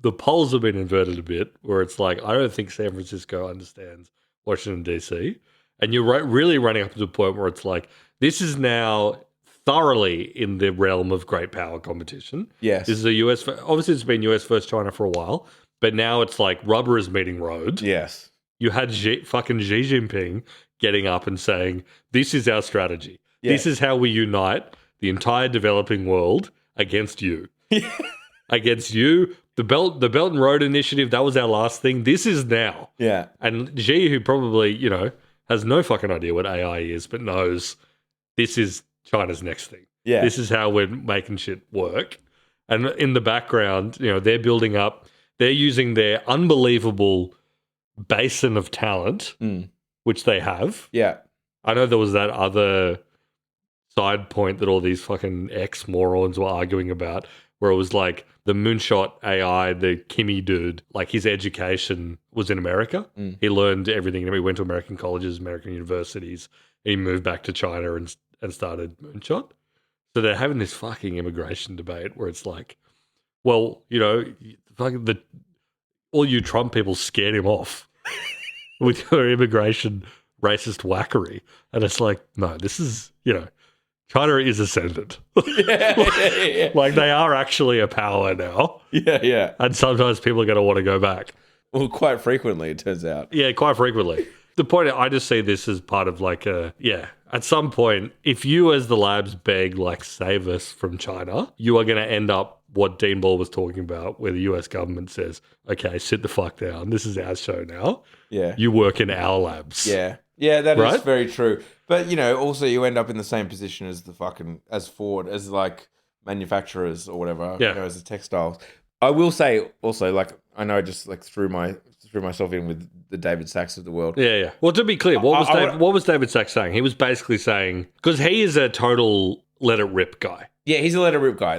the polls have been inverted a bit, where it's like, I don't think San Francisco understands Washington, D.C. And you're really running up to the point where it's like, this is now thoroughly in the realm of great power competition. Yes. This is obviously it's been US versus China for a while, but now it's like rubber is meeting road. Yes. You had fucking Xi Jinping getting up and saying, this is our strategy. Yeah. This is how we unite the entire developing world against you. Against you. The Belt and Road Initiative, that was our last thing. This is now. Yeah. And Xi, who probably, has no fucking idea what AI is, but knows this is China's next thing. Yeah. This is how we're making shit work. And in the background, they're building up, they're using their unbelievable basin of talent, which they have. Yeah. I know there was that other side point that all these fucking ex-morons were arguing about, where it was like the moonshot AI, the Kimi dude, like his education was in America. He learned everything. He went to American colleges, American universities. He moved back to China and started moonshot. So they're having this fucking immigration debate where it's like, well, fucking all you Trump people scared him off with your immigration racist whackery. And it's like, no, this is, China is ascendant. Yeah. Like they are actually a power now. Yeah. And sometimes people are going to want to go back. Well, quite frequently, it turns out. Yeah, quite frequently. The point, I just see this as part of at some point, if you as the labs beg, save us from China, you are going to end up what Dean Ball was talking about, where the US government says, okay, sit the fuck down. This is our show now. Yeah. You work in our labs. Yeah. Yeah, that Right? is very true. But, also you end up in the same position as as Ford, as manufacturers or whatever, Yeah. as the textiles. I will say also, I know I just threw myself in with the David Sachs of the world. Yeah. Well, to be clear, what was David Sachs saying? He was basically saying, because he is a total let it rip guy. Yeah, he's a let it rip guy.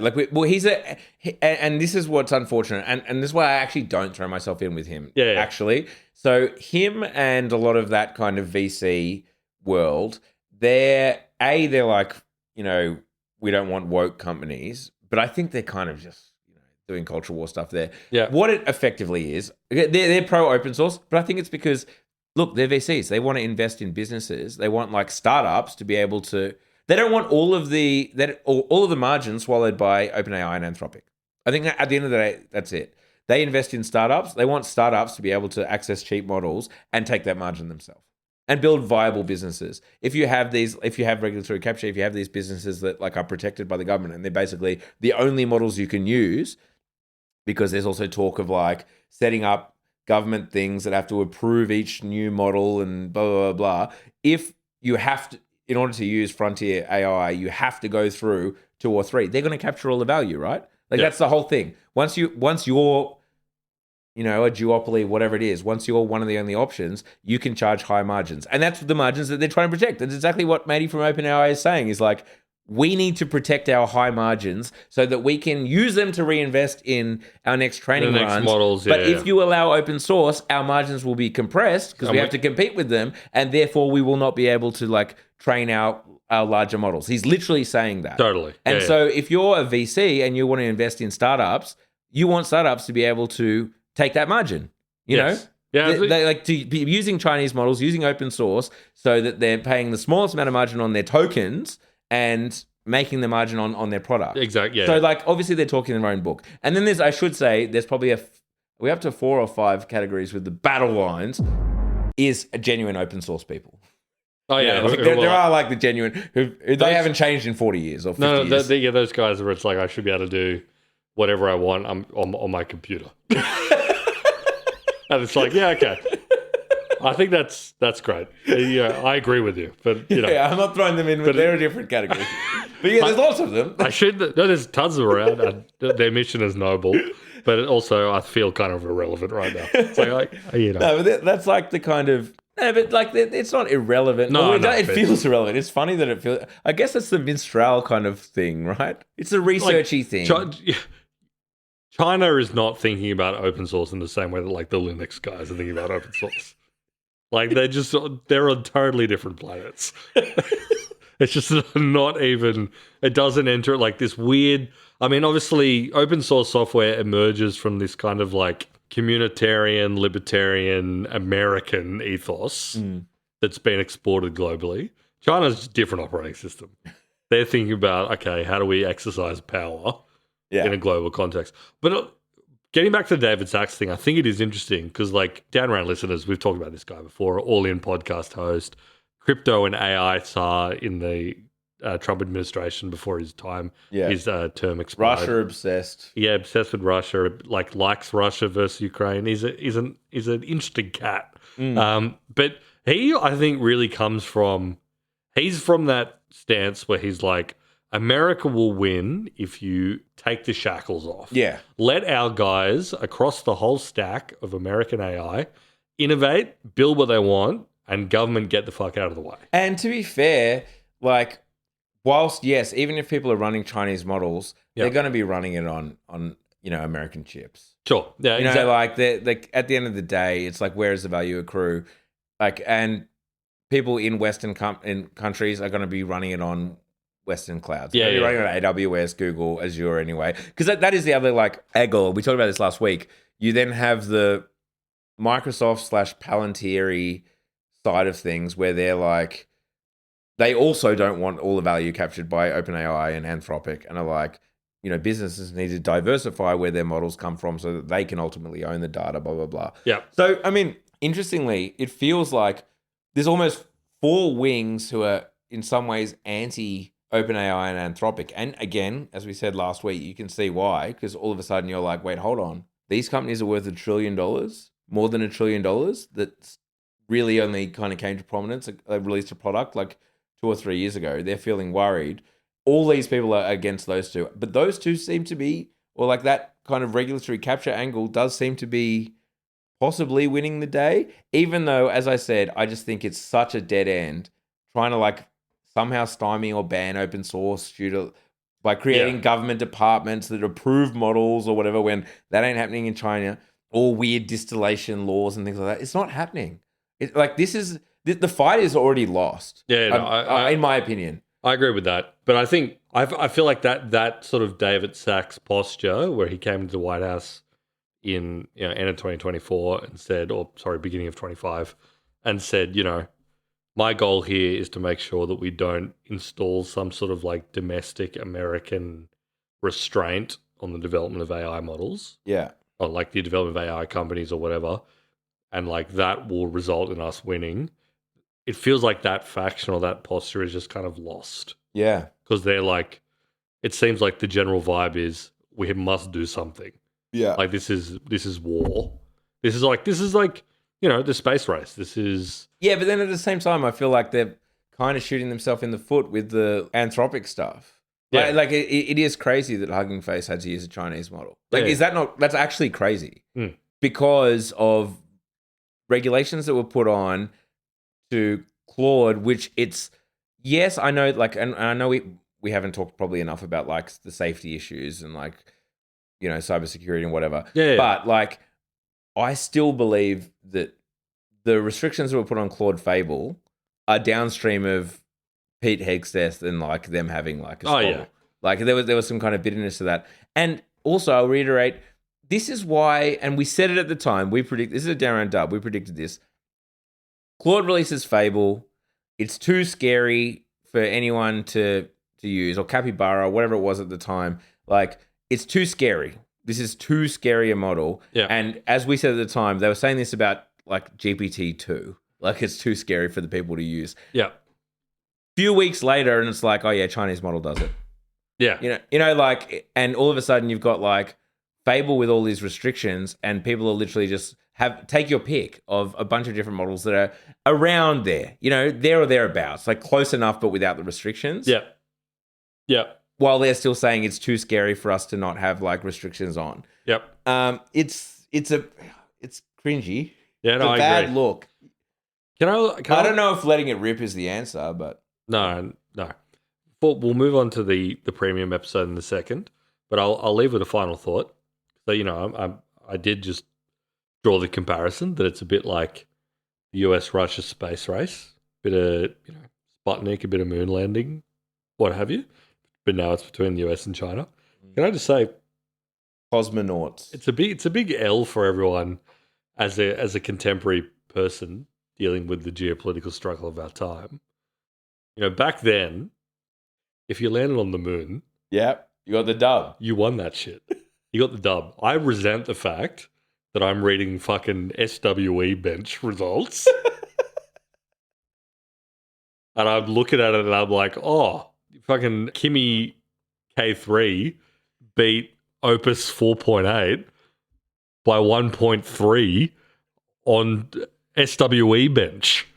And this is what's unfortunate, and this is why I actually don't throw myself in with him. Yeah. Actually, so him and a lot of that kind of VC world, they're like, we don't want woke companies, but I think they're kind of just doing culture war stuff there. Yeah. What it effectively is, they're pro open source, but I think it's because, look, they're VCs. They want to invest in businesses. They want startups to be able to. They don't want all of the margin swallowed by OpenAI and Anthropic. I think that at the end of the day, that's it. They invest in startups. They want startups to be able to access cheap models and take that margin themselves and build viable businesses. If you have regulatory capture, if you have these businesses that are protected by the government and they're basically the only models you can use, because there's also talk of setting up government things that have to approve each new model and blah, blah, blah, blah. If you have to, in order to use frontier AI, you have to go through 2 or 3. They're going to capture all the value, right? That's the whole thing. Once you're, a duopoly, whatever it is, once you're one of the only options, you can charge high margins. And that's the margins that they're trying to protect. That's exactly what Matey from OpenAI is saying, is we need to protect our high margins so that we can use them to reinvest in our next training runs. Models. But if you allow open source, our margins will be compressed because we have to compete with them, and therefore we will not be able to train our larger models. He's literally saying that. Totally. And so if you're a VC and you want to invest in startups, you want startups to be able to take that margin. You know? Yeah, they like to be using Chinese models, using open source, so that they're paying the smallest amount of margin on their tokens and making the margin on their product. Exactly. Yeah. So obviously they're talking their own book. And then I should say, there's probably we up to 4 or 5 categories with the battle lines is a genuine open source people. Oh yeah, there are the genuine who they haven't changed in 40 years or 50 years. Those guys where it's I should be able to do whatever I want on my computer. And it's okay. I think that's great. I agree with you, but I'm not throwing them in, but they're a different category. But there's lots of them. There's tons of them around. And their mission is noble, but also I feel kind of irrelevant right now. It's No, but that's the kind of. No, but it's not irrelevant. No, it feels irrelevant. It's funny that it feels. I guess it's the Mistral kind of thing, right? It's a researchy thing. China is not thinking about open source in the same way that the Linux guys are thinking about open source. They're on totally different planets. It's just not even, it doesn't enter this weird, obviously open source software emerges from this kind of communitarian, libertarian, American ethos that's been exported globally. China's a different operating system. They're thinking about, okay, how do we exercise power in a global context? But getting back to the David Sachs thing, I think it is interesting because, Dan Rand listeners, we've talked about this guy before, all-in podcast host, crypto and AI czar in the Trump administration before his time, his term expired. Russia obsessed. Yeah, obsessed with Russia, likes Russia versus Ukraine. He's an interesting cat. But he, I think, really comes from, he's from that stance where he's America will win if you take the shackles off. Yeah. Let our guys across the whole stack of American AI innovate, build what they want, and government get the fuck out of the way. And to be fair, whilst, yes, even if people are running Chinese models, they're going to be running it on American chips. Sure. Yeah, exactly. At the end of the day, it's where does the value accrue? And people in Western countries are going to be running it on Western clouds. Yeah, You're yeah. running on AWS, Google, Azure anyway. Because that is the other like angle. We talked about this last week. You then have the Microsoft / Palantir side of things where they're like, they also don't want all the value captured by OpenAI and Anthropic, and are like, businesses need to diversify where their models come from so that they can ultimately own the data, blah, blah, blah. Yeah. So, I mean, interestingly, it feels like there's almost four wings who are in some ways anti OpenAI and Anthropic. And again, as we said last week, you can see why, because all of a sudden you're like, wait, hold on. These companies are worth $1 trillion, more than $1 trillion, that really only kind of came to prominence. They released a product like 2 or 3 years ago. They're feeling worried. All these people are against those two. But those two seem to be, or like that kind of regulatory capture angle does seem to be possibly winning the day. Even though, as I said, I just think it's such a dead end trying to like somehow stymie or ban open source due to by creating government departments that approve models or whatever, when that ain't happening in China, or weird distillation laws and things like that. It's not happening. It's like the fight is already lost. Yeah, no, in my opinion. I agree with that. But I think I feel like that sort of David Sachs posture where he came to the White House in end of 2024 and said, beginning of 25, and said, my goal here is to make sure that we don't install some sort of like domestic American restraint on the development of AI models. Yeah. Or like the development of AI companies or whatever. And like that will result in us winning. It feels like that faction or that posture is just kind of lost. Yeah. Because they're like, it seems like the general vibe is we must do something. Yeah. Like this is war. This is like the space race. This is but then at the same time, I feel like they're kind of shooting themselves in the foot with the Anthropic stuff. Yeah. Like it is crazy that Hugging Face had to use a Chinese model. Like, is that not? That's actually crazy because of regulations that were put on to Claude, which it's yes, I know. Like, and I know we haven't talked probably enough about like the safety issues and like cybersecurity and whatever. Yeah. But like, I still believe that the restrictions that were put on Claude Fable are downstream of Pete Hegseth and like them having like a squabble. yeah. Like there was some kind of bitterness to that. And also I'll reiterate, this is why, and we said it at the time, this is a down round dub, we predicted this. Claude releases Fable. It's too scary for anyone to use, or Capybara, or whatever it was at the time. Like, it's too scary. This is too scary a model. Yeah. And as we said at the time, they were saying this about like GPT-2. Like, it's too scary for the people to use. Yeah. Few weeks later, and it's like, oh yeah, Chinese model does it. Yeah. Like, and all of a sudden you've got like Fable with all these restrictions, and people are literally just take your pick of a bunch of different models that are around there, there or thereabouts, like close enough, but without the restrictions. Yeah. Yeah. While they're still saying it's too scary for us to not have like restrictions on. Yep. It's cringy. Yeah, no, it's a I bad agree. look. I don't know if letting it rip is the answer, but no. We'll move on to the premium episode in a second, but I'll leave with a final thought. So I did just draw the comparison that it's a bit like the US-Russia space race, bit of Sputnik, a bit of moon landing, what have you. But now it's between the US and China. Can I just say, cosmonauts? It's a big L for everyone as a contemporary person dealing with the geopolitical struggle of our time. Back then, if you landed on the moon, yep, you got the dub. You won that shit. You got the dub. I resent the fact that I'm reading fucking SWE bench results. And I'm looking at it and I'm like, oh, fucking Kimi K3 beat Opus 4.8 by 1.3 on SWE bench.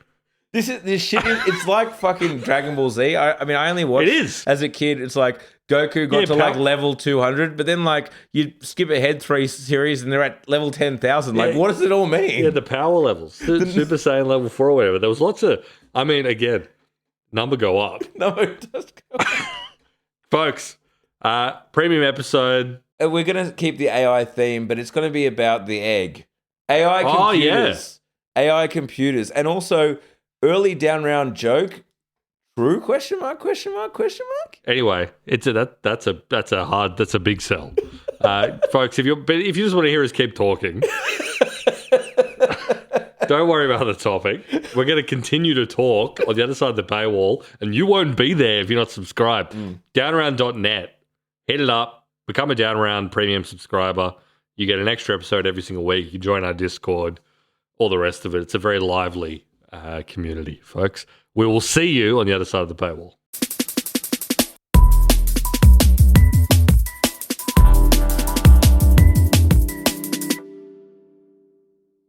This shit. It's like fucking Dragon Ball Z. I mean, I only watched it is. As a kid. It's like Goku got to like level 200, but then like you skip ahead 3 series and they're at level 10,000. Like, what does it all mean? Yeah, the power levels. Super Saiyan level 4 or whatever. There was lots of. I mean, again, number go up. No, it does go up. Folks, premium episode. We're going to keep the AI theme, but it's going to be about the egg. AI computers. AI computers. And also, early down round joke, True? Question mark? Question mark? Question mark? Anyway, that's a big sell, folks. If you just want to hear us keep talking, don't worry about the topic. We're going to continue to talk on the other side of the paywall, and you won't be there if you're not subscribed. Downaround.net. Hit it up. Become a Down Around premium subscriber. You get an extra episode every single week. You join our Discord. All the rest of it. It's a very lively community, folks. We will see you on the other side of the paywall.